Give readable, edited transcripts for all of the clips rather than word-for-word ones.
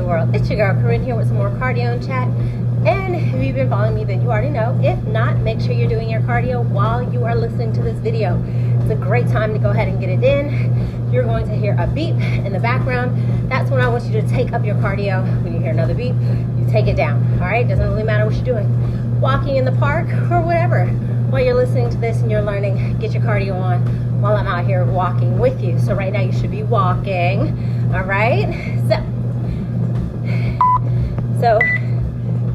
world? It's your girl Corinne here with some more cardio and chat. And if you've been following me, then you already know. If not, make sure you're doing your cardio while you are listening to this video. It's a great time to go ahead and get it in. You're going to hear a beep in the background. That's when I want you to take up your cardio. When you hear another beep, you take it down. All right, doesn't really matter what you're doing. Walking in the park or whatever. While you're listening to this and you're learning, get your cardio on while I'm out here walking with you. So right now you should be walking. All right, so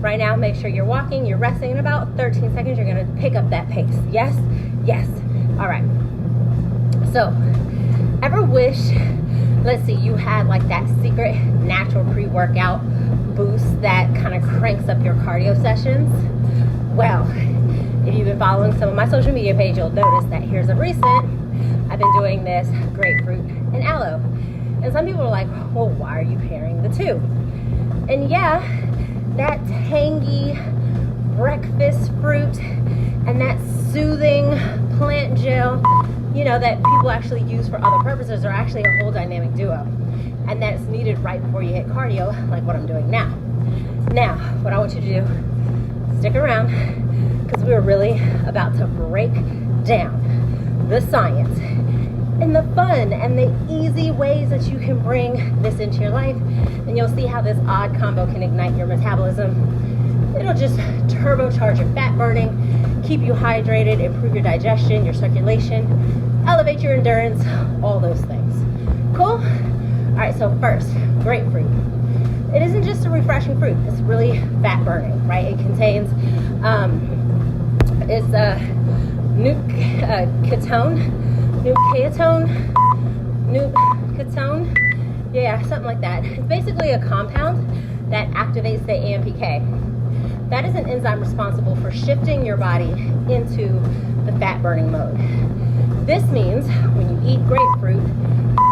right now make sure you're walking, you're resting. In about 13 seconds you're going to pick up that pace. Yes. All right, so ever wish, let's see, you had like that secret natural pre-workout boost that kind of cranks up your cardio sessions? Well, if you've been following some of my social media page, you'll notice that here's a recent. I've been doing this grapefruit and aloe. And some people are like, well, why are you pairing the two? And yeah, that tangy breakfast fruit and that soothing plant gel, you know, that people actually use for other purposes are actually a whole dynamic duo. And that's needed right before you hit cardio, like what I'm doing now. Now, what I want you to do, stick around, because we're really about to break down the science and the fun and the easy ways that you can bring this into your life. And you'll see how this odd combo can ignite your metabolism. It'll just turbocharge your fat burning, keep you hydrated, improve your digestion, your circulation, elevate your endurance, all those things. Cool? All right, so first, grapefruit. It isn't just a refreshing fruit, it's really fat burning, right? It contains, it's a Nootkatone, yeah, something like that. It's basically a compound that activates the AMPK. That is an enzyme responsible for shifting your body into the fat burning mode. This means when you eat grapefruit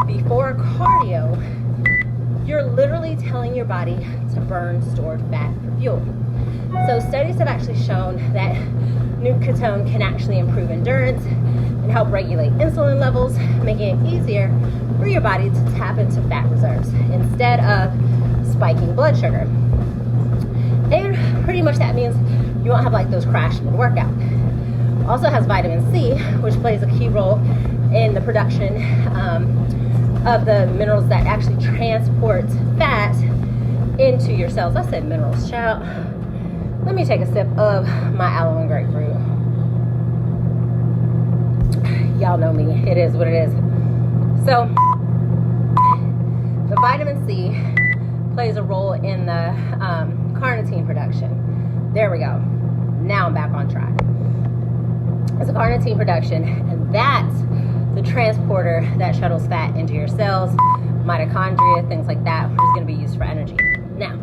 before cardio, you're literally telling your body to burn stored fat for fuel. So studies have actually shown that Nootkatone can actually improve endurance and help regulate insulin levels, making it easier for your body to tap into fat reserves instead of spiking blood sugar. And pretty much that means you won't have like those crash mid-workout. Also has vitamin C, which plays a key role in the production of the minerals that actually transport fat into your cells. I said minerals, child. Let me take a sip of my aloe and grapefruit. Y'all know me, it is what it is. So the vitamin C plays a role in the carnitine production. There we go. Now I'm back on track. It's a carnitine production, and that's the transporter that shuttles fat into your cells, mitochondria, things like that, which is going to be used for energy. Now,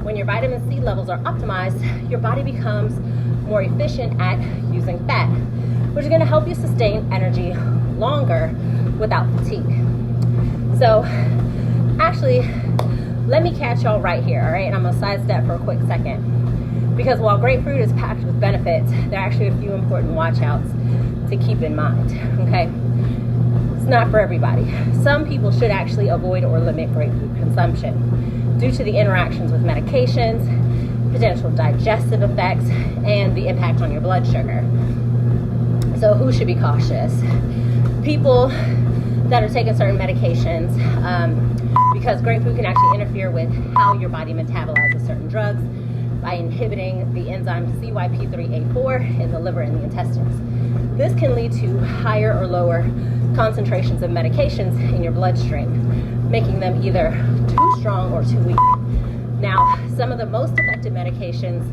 when your vitamin C levels are optimized, your body becomes more efficient at using fat, which is going to help you sustain energy longer without fatigue. So, actually, let me catch y'all right here, all right? And I'm going to sidestep for a quick second. Because while grapefruit is packed with benefits, there are actually a few important watch outs to keep in mind, okay? It's not for everybody. Some people should actually avoid or limit grapefruit consumption due to the interactions with medications, potential digestive effects, and the impact on your blood sugar. So who should be cautious? People that are taking certain medications, because grapefruit can actually interfere with how your body metabolizes certain drugs by inhibiting the enzyme CYP3A4 in the liver and the intestines. This can lead to higher or lower concentrations of medications in your bloodstream, making them either too strong or too weak. Now, some of the most effective medications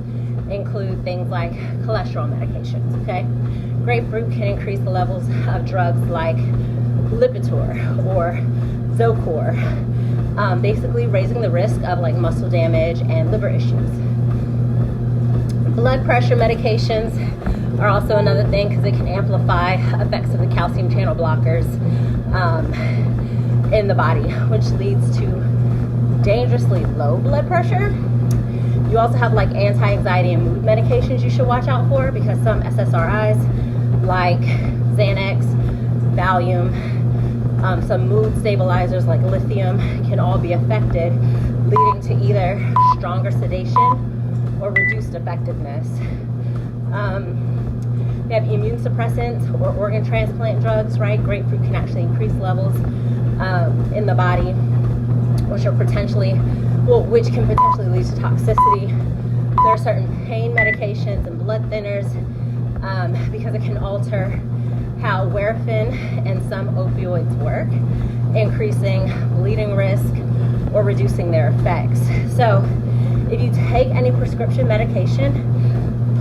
include things like cholesterol medications, okay? Grapefruit can increase the levels of drugs like Lipitor or Zocor, basically raising the risk of like muscle damage and liver issues. Blood pressure medications are also another thing because it can amplify effects of the calcium channel blockers in the body, which leads to dangerously low blood pressure. You also have like anti-anxiety and mood medications you should watch out for, because some SSRIs like Xanax, Valium, Some mood stabilizers like lithium can all be affected, leading to either stronger sedation or reduced effectiveness. We have immune suppressants or organ transplant drugs, right? Grapefruit can actually increase levels in the body, which can potentially lead to toxicity. There are certain pain medications and blood thinners because it can alter how warfarin and some opioids work, increasing bleeding risk or reducing their effects. So if you take any prescription medication,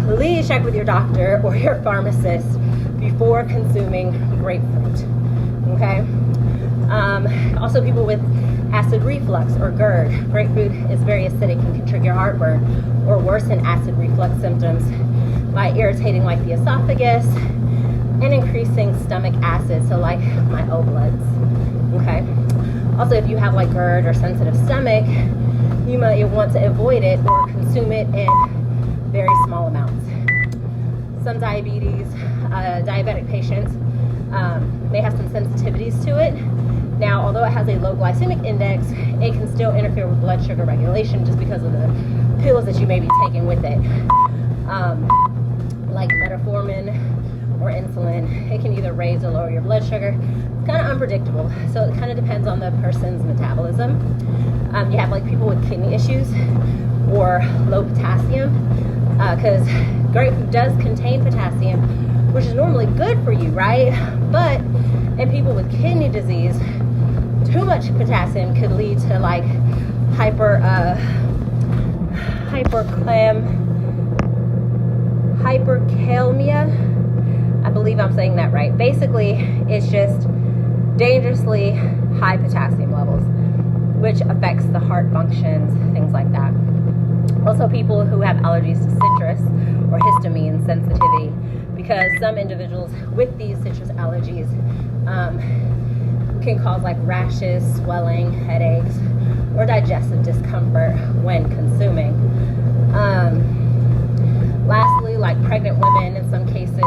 please check with your doctor or your pharmacist before consuming grapefruit, okay? Also, people with acid reflux or GERD, grapefruit is very acidic and can trigger heartburn or worsen acid reflux symptoms by irritating like the esophagus and increasing stomach acid, so like my O bloods, okay? Also, if you have like GERD or sensitive stomach, you might want to avoid it or consume it in very small amounts. Some diabetic patients may have some sensitivities to it. Now, although it has a low glycemic index, it can still interfere with blood sugar regulation just because of the pills that you may be taking with it, like metformin or insulin. It can either raise or lower your blood sugar. It's kind of unpredictable, so it kind of depends on the person's metabolism. You have like people with kidney issues or low potassium, because grapefruit does contain potassium, which is normally good for you, right? But in people with kidney disease, too much potassium could lead to like hyperkalemia. I believe I'm saying that right. Basically, it's just dangerously high potassium levels, which affects the heart functions, things like that. Also, people who have allergies to citrus or histamine sensitivity, because some individuals with these citrus allergies can cause like rashes, swelling, headaches, or digestive discomfort when consuming. Lastly, like pregnant women, in some cases,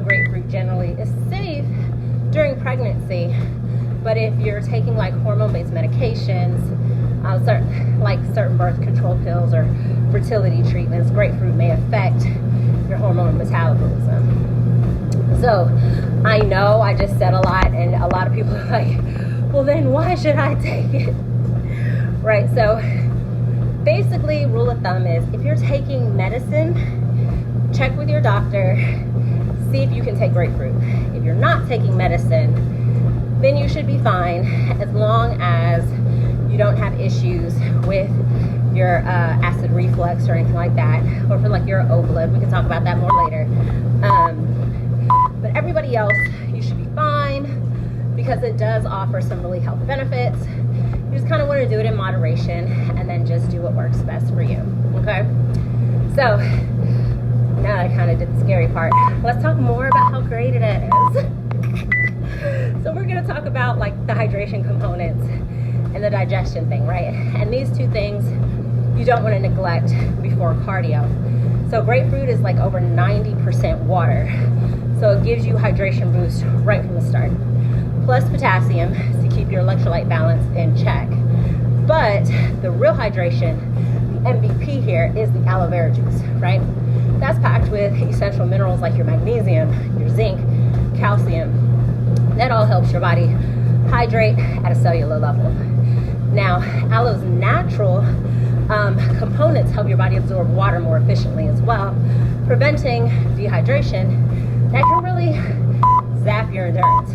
grapefruit generally is safe during pregnancy, but if you're taking like hormone-based medications, certain birth control pills or fertility treatments, grapefruit may affect your hormone metabolism. So I know I just said a lot, and a lot of people are like, well, then why should I take it? Right, so basically, rule of thumb is if you're taking medicine, check with your doctor, see if you can take grapefruit. If you're not taking medicine, then you should be fine as long as you don't have issues with your acid reflux or anything like that, or for like your O blood. We can talk about that more later. But everybody else, you should be fine because it does offer some really health benefits. You just kind of want to do it in moderation and then just do what works best for you, okay? So now that I kind of did the scary part, let's talk more about how great it is. So we're going to talk about like the hydration components and the digestion thing, right? And these two things you don't want to neglect before cardio. So grapefruit is like over 90% water, so it gives you hydration boost right from the start, plus potassium to keep your electrolyte balance in check. But the real hydration, the MVP here, is the aloe vera juice, right? That's packed with essential minerals like your magnesium, your zinc, calcium. That all helps your body hydrate at a cellular level. Now, aloe's natural components help your body absorb water more efficiently as well, preventing dehydration that can really zap your endurance.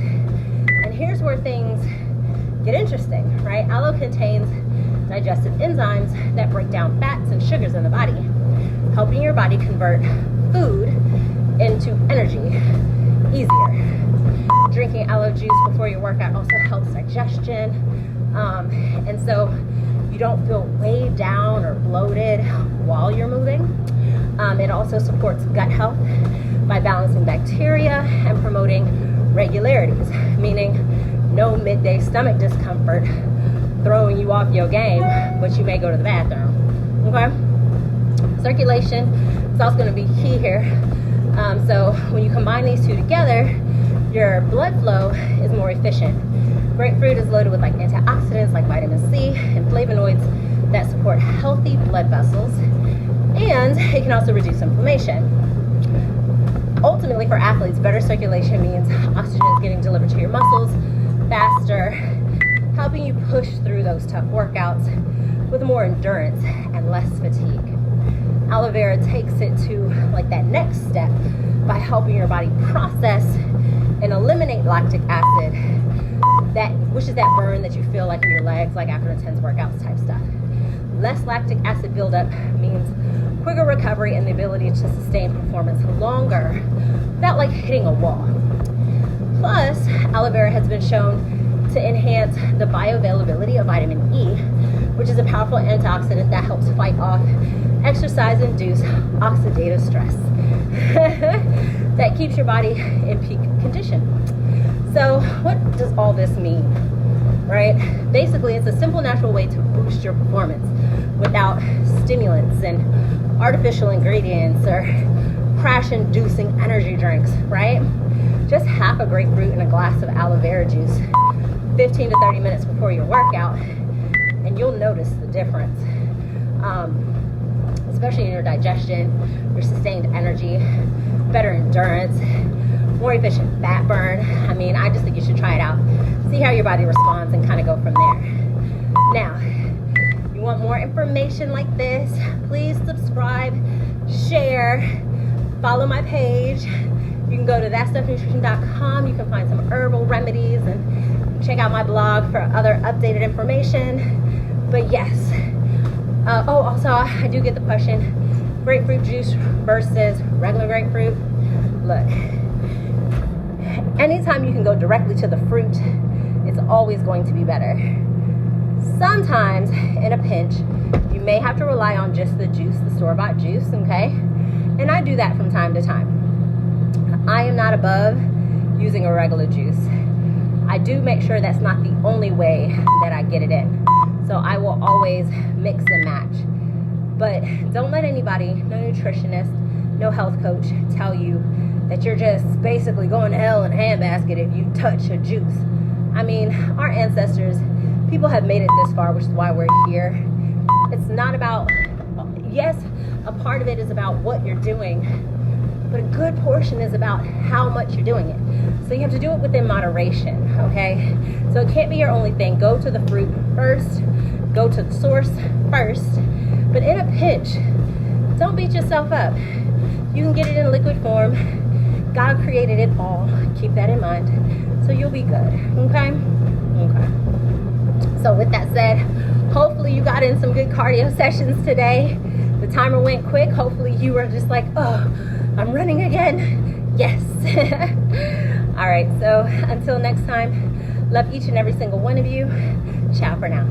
And here's where things get interesting, right? Aloe contains digestive enzymes that break down fats and sugars in the body, helping your body convert food into energy easier. Drinking aloe juice before your workout also helps digestion, and so you don't feel weighed down or bloated while you're moving. It also supports gut health by balancing bacteria and promoting regularities, meaning no midday stomach discomfort throwing you off your game, but you may go to the bathroom, okay? Circulation is also going to be key here. So when you combine these two together, your blood flow is more efficient, Grapefruit is loaded with like antioxidants like vitamin C and flavonoids that support healthy blood vessels, and it can also reduce inflammation. Ultimately, for athletes, better circulation means oxygen is getting delivered to your muscles faster, helping you push through those tough workouts with more endurance and less fatigue. Aloe vera takes it to like that next step by helping your body process and eliminate lactic acid, which is that burn that you feel like in your legs, like after intense workouts type stuff. Less lactic acid buildup means quicker recovery and the ability to sustain performance longer without like hitting a wall. Plus, aloe vera has been shown to enhance the bioavailability of vitamin E, which is a powerful antioxidant that helps fight off exercise-induced oxidative stress that keeps your body in peak condition. So what does all this mean, right? Basically, it's a simple, natural way to boost your performance without stimulants and artificial ingredients or crash-inducing energy drinks, right? Just half a grapefruit and a glass of aloe vera juice 15 to 30 minutes before your workout, and you'll notice the difference, especially in your digestion, your sustained energy, better endurance, more efficient fat burn. I mean, I just think you should try it out, see how your body responds, and kind of go from there. Now, you want more information like this, please subscribe, share, follow my page. You can go to thatstuffnutrition.com. You can find some herbal remedies and check out my blog for other updated information. But yes, also I do get the question, grapefruit juice versus regular grapefruit. Look, anytime you can go directly to the fruit, it's always going to be better. Sometimes, in a pinch, you may have to rely on just the juice, the store-bought juice, okay? And I do that from time to time. I am not above using a regular juice. I do make sure that's not the only way that I get it in. So I will always mix and match. But don't let anybody, no nutritionist, no health coach, tell you that you're just basically going to hell in a handbasket if you touch a juice. I mean, our ancestors, people have made it this far, which is why we're here. It's not about, yes, a part of it is about what you're doing, but a good portion is about how much you're doing it. So you have to do it within moderation, okay? So it can't be your only thing. Go to the fruit first, go to the source first, but in a pinch, don't beat yourself up. You can get it in liquid form. God created it all. Keep that in mind. So you'll be good, okay? Okay. So with that said, hopefully you got in some good cardio sessions today. The timer went quick. Hopefully you were just like, oh, I'm running again. Yes. All right, so until next time, love each and every single one of you. Ciao for now.